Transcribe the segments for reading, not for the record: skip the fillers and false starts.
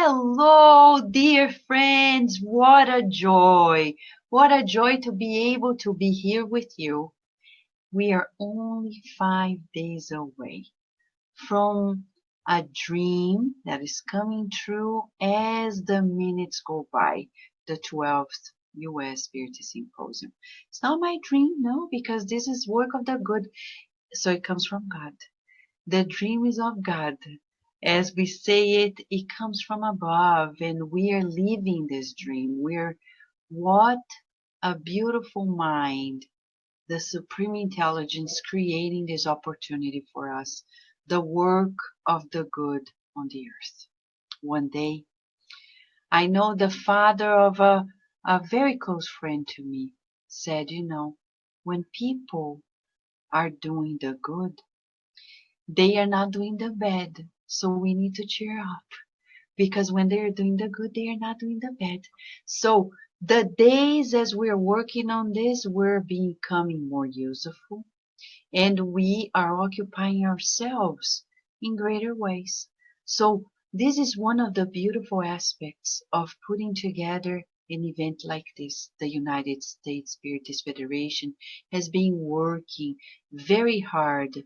Hello, dear friends. What a joy. What a joy to be able to be here with you. We are only 5 days away from a dream that is coming true as the minutes go by, the 12th U.S. Spiritist Symposium. It's not my dream, no, because this is work of the good, so it comes from God. The dream is of God. As we say it, it comes from above, and we are living this dream. What a beautiful mind, the supreme intelligence creating this opportunity for us, the work of the good on the earth. One day, I know the father of a very close friend to me said, when people are doing the good, they are not doing the bad. So we need to cheer up because when they're doing the good, they are not doing the bad. So the days as we're working on this, we're becoming more useful and we are occupying ourselves in greater ways. So this is one of the beautiful aspects of putting together an event like this. The United States Spiritist Federation has been working very hard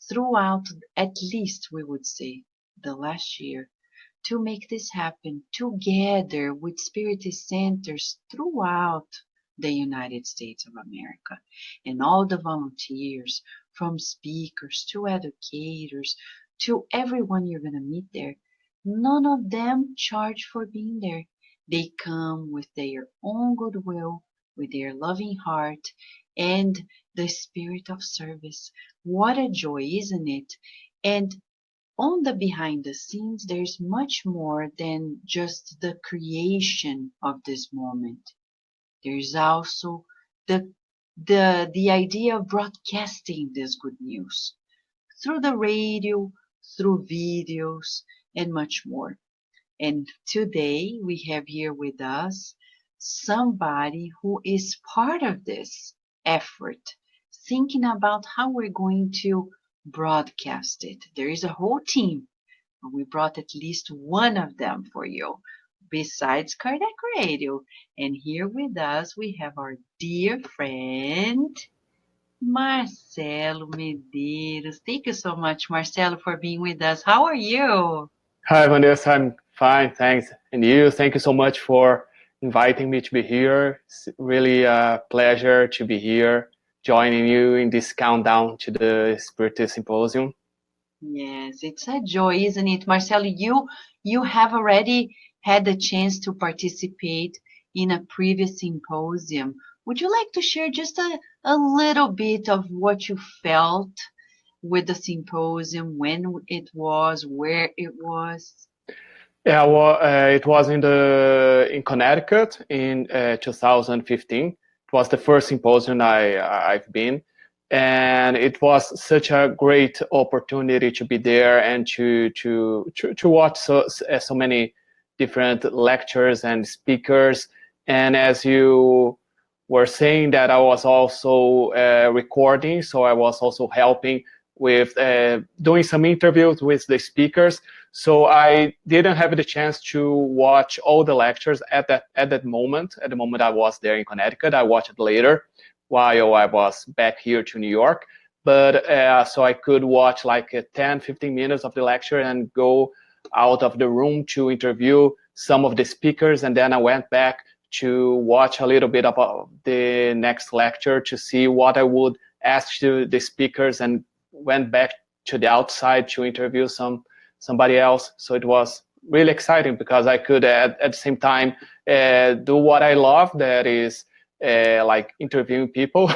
throughout, at least we would say, the last year to make this happen together with Spiritist centers throughout the United States of America and all the volunteers from speakers to educators to everyone you're going to meet there. None of them charge for being there. They come with their own goodwill, with their loving heart and the spirit of service. What a joy, isn't it? And on the behind the scenes, there's much more than just the creation of this moment. There's also the the idea of broadcasting this good news through the radio, through videos, and much more. And today we have here with us somebody who is part of this effort, thinking about how we're going to broadcast it. There is a whole team. We brought at least one of them for you, besides Cardiac Radio. And here with us we have our dear friend, Marcelo Medeiros. Thank you so much, Marcelo, for being with us. How are you? Hi, Vanessa. I'm fine, thanks. And you, thank you so much for inviting me to be here. It's really a pleasure to be here, joining you in this countdown to the Spiritist Symposium. Yes, it's a joy, isn't it? Marcelo, you have already had the chance to participate in a previous symposium. Would you like to share just a little bit of what you felt with the symposium, when it was, where it was? Yeah, well, it was in Connecticut in 2015. It was the first symposium I've been, and it was such a great opportunity to be there and to watch so many different lectures and speakers. And as you were saying, that I was also recording, so I was also helping with doing some interviews with the speakers. So I didn't have the chance to watch all the lectures at that moment. At the moment I was there in Connecticut, I watched it later while I was back here to New York. But so I could watch like 10, 15 minutes of the lecture and go out of the room to interview some of the speakers. And then I went back to watch a little bit about the next lecture to see what I would ask to the speakers, and went back to the outside to interview somebody else. So it was really exciting because I could at the same time do what I love, that is like interviewing people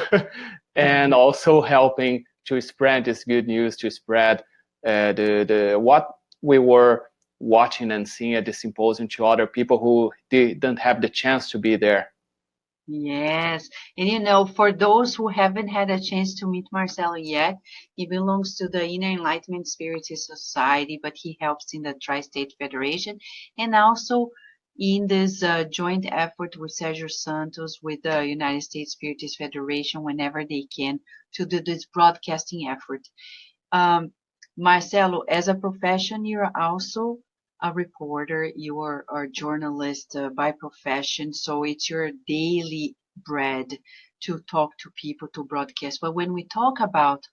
and also helping to spread this good news, to spread the what we were watching and seeing at the symposium to other people who didn't have the chance to be there. Yes, and for those who haven't had a chance to meet Marcelo yet, he belongs to the Inner Enlightenment Spiritist Society, but he helps in the Tri-State Federation and also in this joint effort with Sergio Santos with the United States Spiritist Federation whenever they can to do this broadcasting effort. Um, Marcelo, as a profession, you're also a reporter, you are a journalist by profession, so it's your daily bread to talk to people, to broadcast. But when we talk about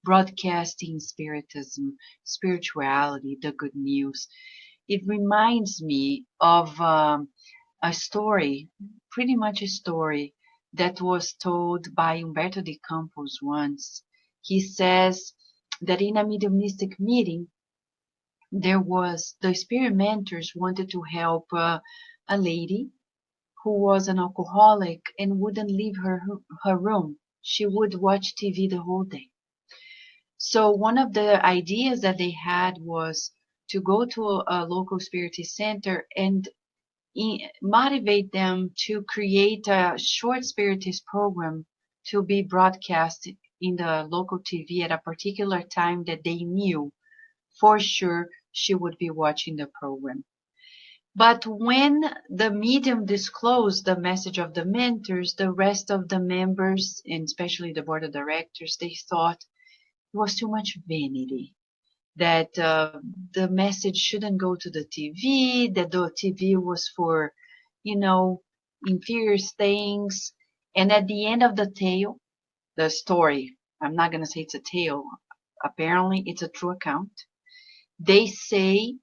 broadcasting spiritism, spirituality, the good news, it reminds me of a story, pretty much a story that was told by Umberto de Campos once. He says that in a mediumistic meeting, there was the experimenters wanted to help a lady who was an alcoholic and wouldn't leave her room. She would watch TV the whole day. So one of the ideas that they had was to go to a local spiritist center and motivate them to create a short spiritist program to be broadcast in the local TV at a particular time that they knew for sure she would be watching the program. But when the medium disclosed the message of the mentors, the rest of the members, and especially the board of directors, they thought it was too much vanity, that the message shouldn't go to the TV, that the TV was for, you know, inferior things. And at the end of the tale, the story, I'm not going to say it's a tale, apparently it's a true account. They say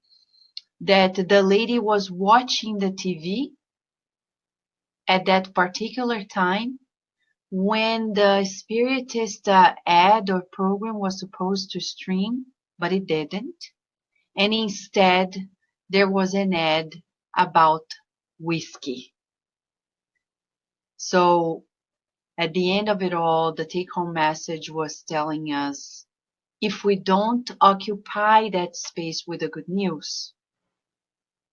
that the lady was watching the TV at that particular time when the Spiritist ad or program was supposed to stream, but it didn't. And instead, there was an ad about whiskey. So at the end of it all, the take home message was telling us if we don't occupy that space with the good news,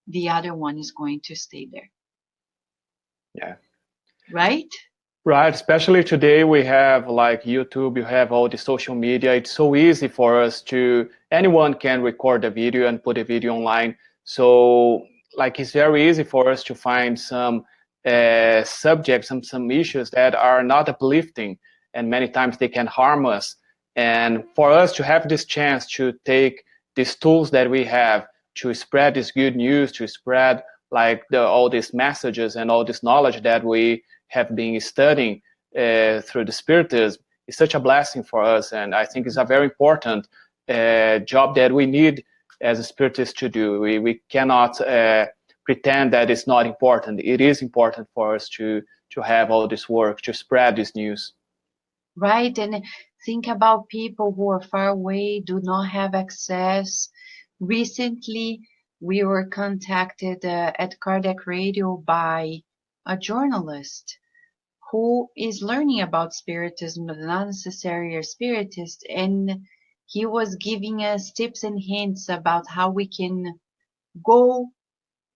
the other one is going to stay there. Yeah. Right? Right, especially today we have like YouTube, you have all the social media. It's so easy for us to, anyone can record a video and put a video online. So like it's very easy for us to find some subjects, some issues that are not uplifting, and many times they can harm us. And for us to have this chance to take these tools that we have to spread this good news, to spread like all these messages and all this knowledge that we have been studying through the Spiritism is such a blessing for us, and I think it's a very important job that we need as a Spiritist to do. We cannot pretend that it's not important. It is important for us to have all this work, to spread this news. Right, and think about people who are far away, do not have access. Recently, we were contacted at Cardiac Radio by a journalist who is learning about Spiritism, but not necessarily a Spiritist, and he was giving us tips and hints about how we can go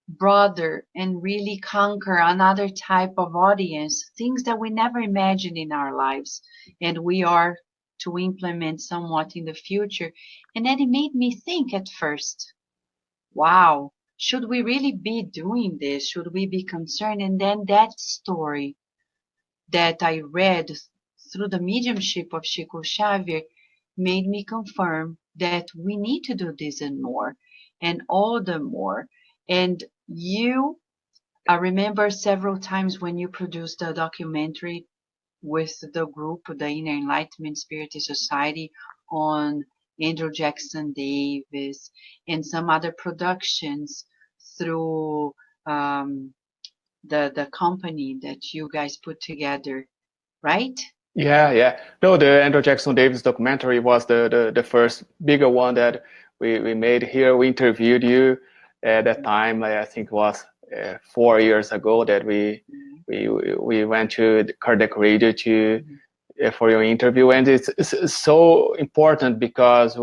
broader and really conquer another type of audience, things that we never imagined in our lives, and we are to implement somewhat in the future. And then it made me think at first, wow, should we really be doing this? Should we be concerned? And then that story that I read through the mediumship of Chico Xavier made me confirm that we need to do this and more, and all the more. And I remember several times when you produced a documentary with the group, the Inner Enlightenment Spiritist Society, on Andrew Jackson Davis and some other productions through the company that you guys put together, right? Yeah. No, the Andrew Jackson Davis documentary was the first bigger one that we made here. We interviewed you at that time. I think it was 4 years ago that we went to the Cardiac Radio to for your interview, and it's so important because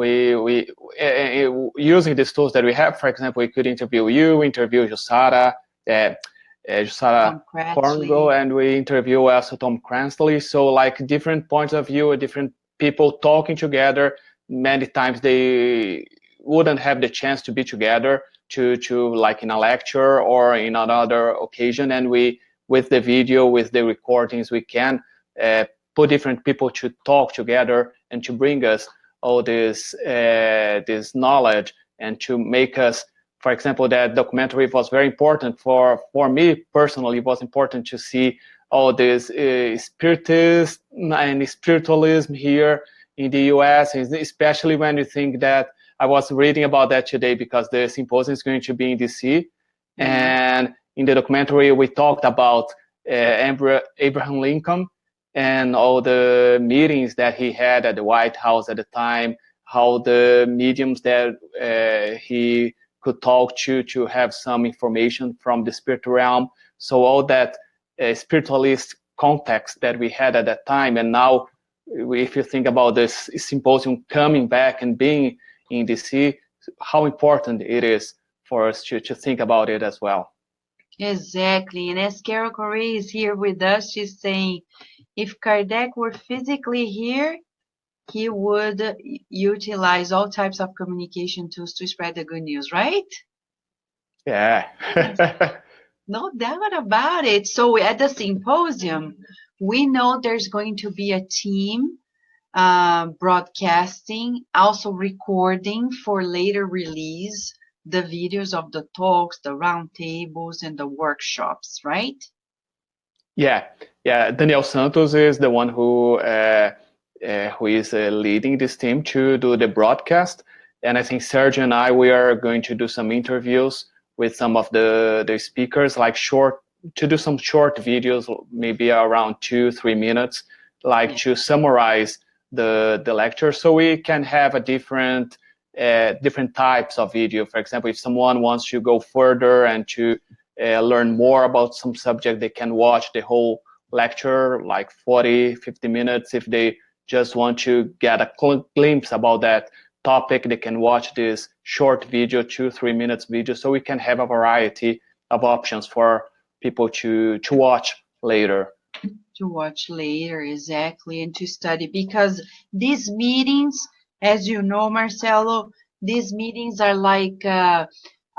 using these tools that we have. For example, we could interview you, interview Jusara Tom Cratchly. Cornwell, and we interview also Tom Cransley. So like different points of view, different people talking together. Many times they wouldn't have the chance to be together to like in a lecture or in another occasion. And we, with the video, with the recordings, we can put different people to talk together and to bring us all this knowledge and to make us For example, that documentary was very important for me personally. It was important to see all this spiritist and spiritualism here in the US, especially when you think that I was reading about that today because the symposium is going to be in DC. Yeah. And in the documentary, we talked about Abraham Lincoln and all the meetings that he had at the White House at the time, how the mediums that he could talk to have some information from the spirit realm. So all that spiritualist context that we had at that time, and now if you think about this symposium coming back and being in DC, how important it is for us to think about it as well. Exactly. And as Carol Correa is here with us, she's saying if Kardec were physically here, he would utilize all types of communication tools to spread the good news, right? Yeah. No doubt about it. So at the symposium, we know there's going to be a team broadcasting, also recording for later release the videos of the talks, the roundtables, and the workshops, right? Yeah, yeah. Daniel Santos is the one who is leading this team to do the broadcast, and I think Sergio and I we are going to do some interviews with some of the speakers, like short to do some short videos, maybe around 2-3 minutes, like Yeah. to summarize the lecture, so we can have a different types of video. For example, if someone wants to go further and to learn more about some subject, they can watch the whole lecture, like 40-50 minutes. If they just want to get a glimpse about that topic, they can watch this short video, 2-3 minutes video. So we can have a variety of options for people to watch later. To watch later, exactly, and to study because these meetings, as you know, Marcelo, these meetings are like I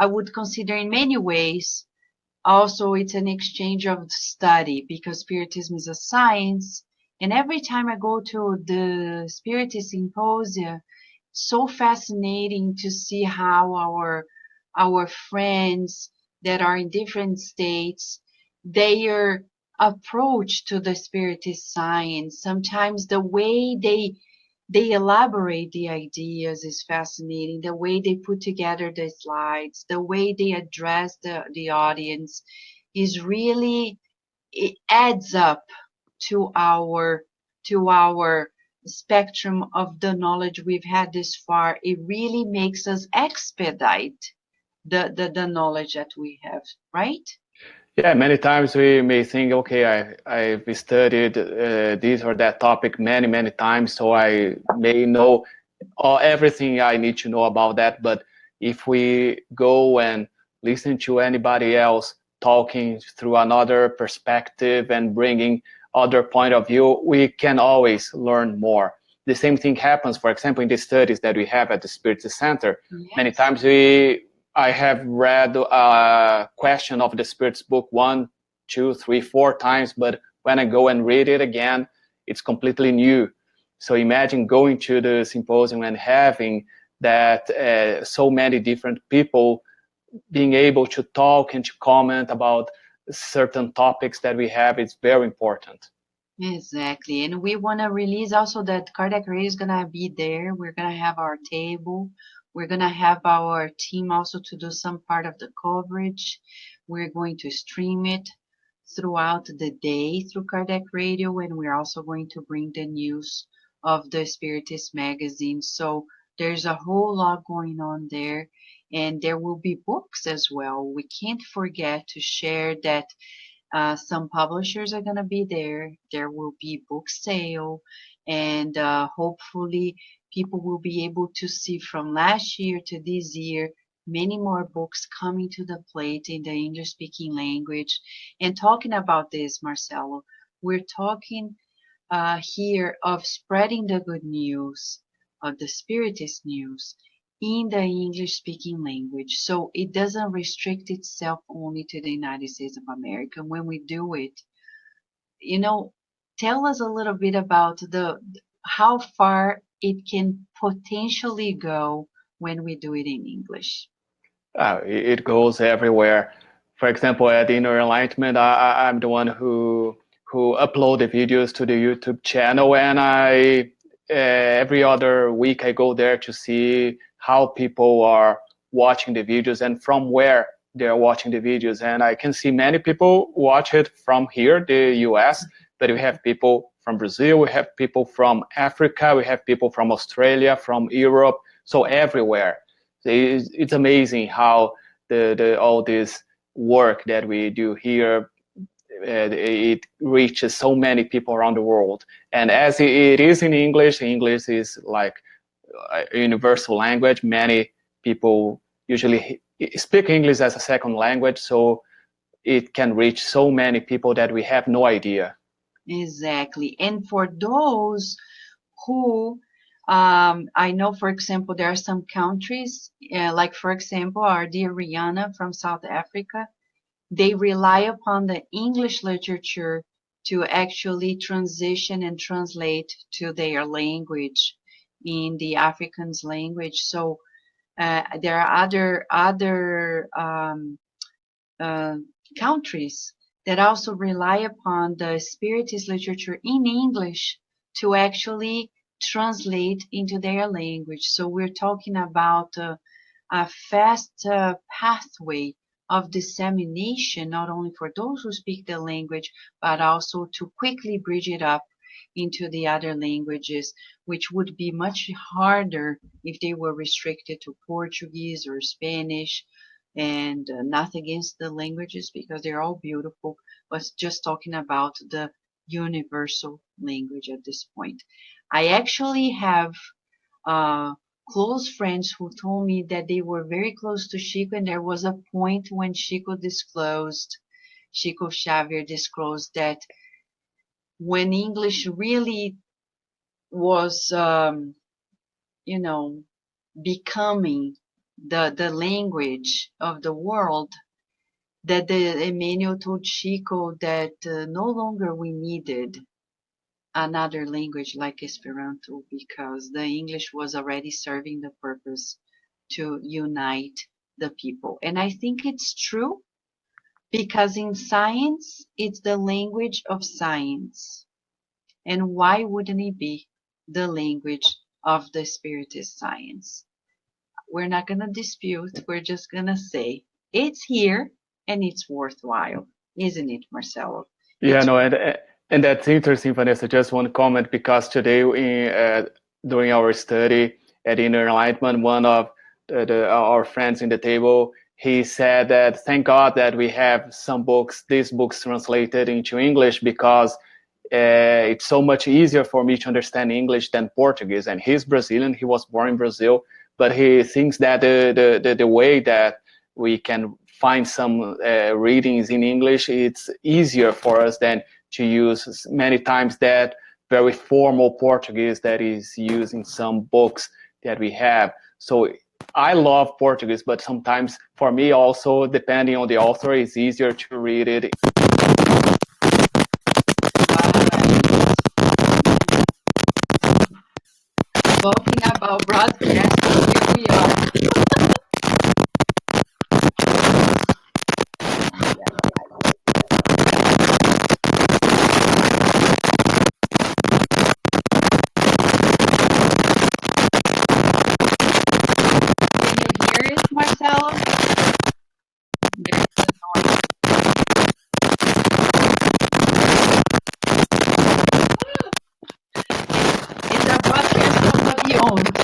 would consider in many ways. Also, it's an exchange of study because Spiritism is a science. And every time I go to the Spiritist Symposium, so fascinating to see how our friends that are in different states, their approach to the Spiritist science, sometimes the way they elaborate the ideas is fascinating. The way they put together the slides, the way they address the audience is really, it adds up to our spectrum of the knowledge we've had this far. It really makes us expedite the knowledge that we have, right? Yeah, many times we may think, okay, I've studied this or that topic many times, so I may know everything I need to know about that. But if we go and listen to anybody else talking through another perspective and bringing other point of view, we can always learn more. The same thing happens, for example, in the studies that we have at the Spiritist Center. Many Yes. times I have read a question of the Spirit's book 1, 2, 3, 4 times, but when I go and read it again, it's completely new. So imagine going to the symposium and having that so many different people being able to talk and to comment about certain topics that we have. It's very important. Exactly. And we want to release also that Cardiac Radio is going to be there. We're going to have our table. We're going to have our team also to do some part of the coverage. We're going to stream it throughout the day through Cardiac Radio, and we're also going to bring the news of the Spiritist magazine. So there's a whole lot going on there, and there will be books as well. We can't forget to share that some publishers are going to be there. There will be book sale, and hopefully people will be able to see from last year to this year many more books coming to the plate in the English speaking language. And talking about this, Marcelo, we're talking here of spreading the good news, of the Spiritist news in the English speaking language. So it doesn't restrict itself only to the United States of America. When we do it, you know, tell us a little bit about the how far it can potentially go when we do it in English. It goes everywhere. For example, at Inner Enlightenment, I'm the one who upload the videos to the YouTube channel, and I every other week I go there to see how people are watching the videos and from where they are watching the videos. And I can see many people watch it from here, the US, but we have people from Brazil, we have people from Africa, we have people from Australia, from Europe, so everywhere. It's amazing how all this work that we do here, it reaches so many people around the world. And as it is in English, English is like a universal language. Many people usually speak English as a second language, so it can reach so many people that we have no idea. Exactly. And for those who, I know, for example, there are some countries, like, for example, our dear Rihanna from South Africa, they rely upon the English literature to actually transition and translate to their language in the Afrikaans language. So there are other uh, countries that also rely upon the Spiritist literature in English to actually translate into their language. So we're talking about a fast pathway of dissemination, not only for those who speak the language, but also to quickly bridge it up into the other languages, which would be much harder if they were restricted to Portuguese or Spanish. And not against the languages because they're all beautiful, but just talking about the universal language at this point. I actually have uh, close friends who told me that they were very close to Chico, and there was a point when Chico Xavier disclosed that when English really was, you know, becoming the language of the world, that the Emmanuel told Chico that no longer we needed another language like Esperanto because the English was already serving the purpose to unite the people. And I think it's true because in science, it's the language of science. And why wouldn't it be the language of the Spiritist science? We're not going to dispute. We're just going to say it's here and it's worthwhile, isn't it, Marcelo? Yeah, It's no, and that's interesting, Vanessa. Just one comment because today during our study at Inner Enlightenment, one of our friends in the table, he said that thank God that we have these books translated into English because it's so much easier for me to understand English than Portuguese. And he's Brazilian; he was born in Brazil, but he thinks that the way that we can find some readings in English, it's easier for us than to use many times that very formal Portuguese that is used in some books that we have. So I love Portuguese, but sometimes for me also, depending on the author, it's easier to read it. talking about broadcasting. Here we are. Can you hear it, Marcelo? There's the noise. It's a broadcast from the beyond.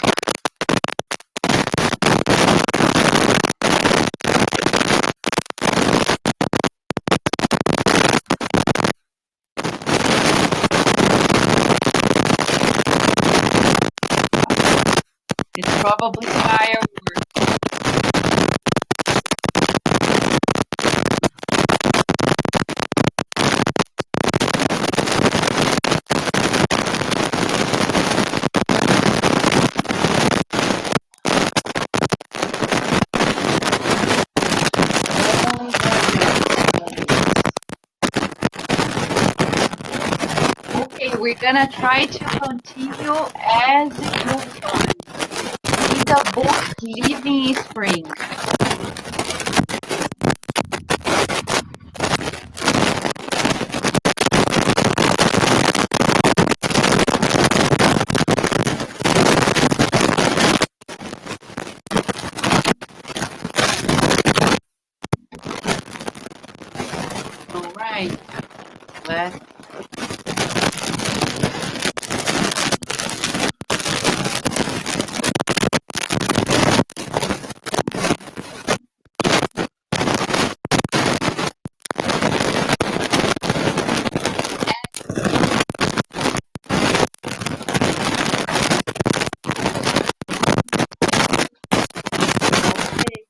It's probably fireworks. Okay, we're gonna try to continue as it moves on. In the book Living in Spring, right. Let's okay.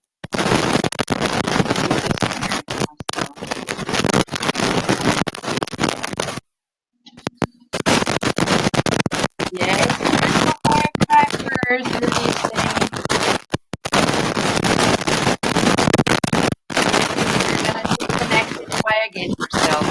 Yes, firecrackers releasing. You're gonna stay connected. Try again, Marcel.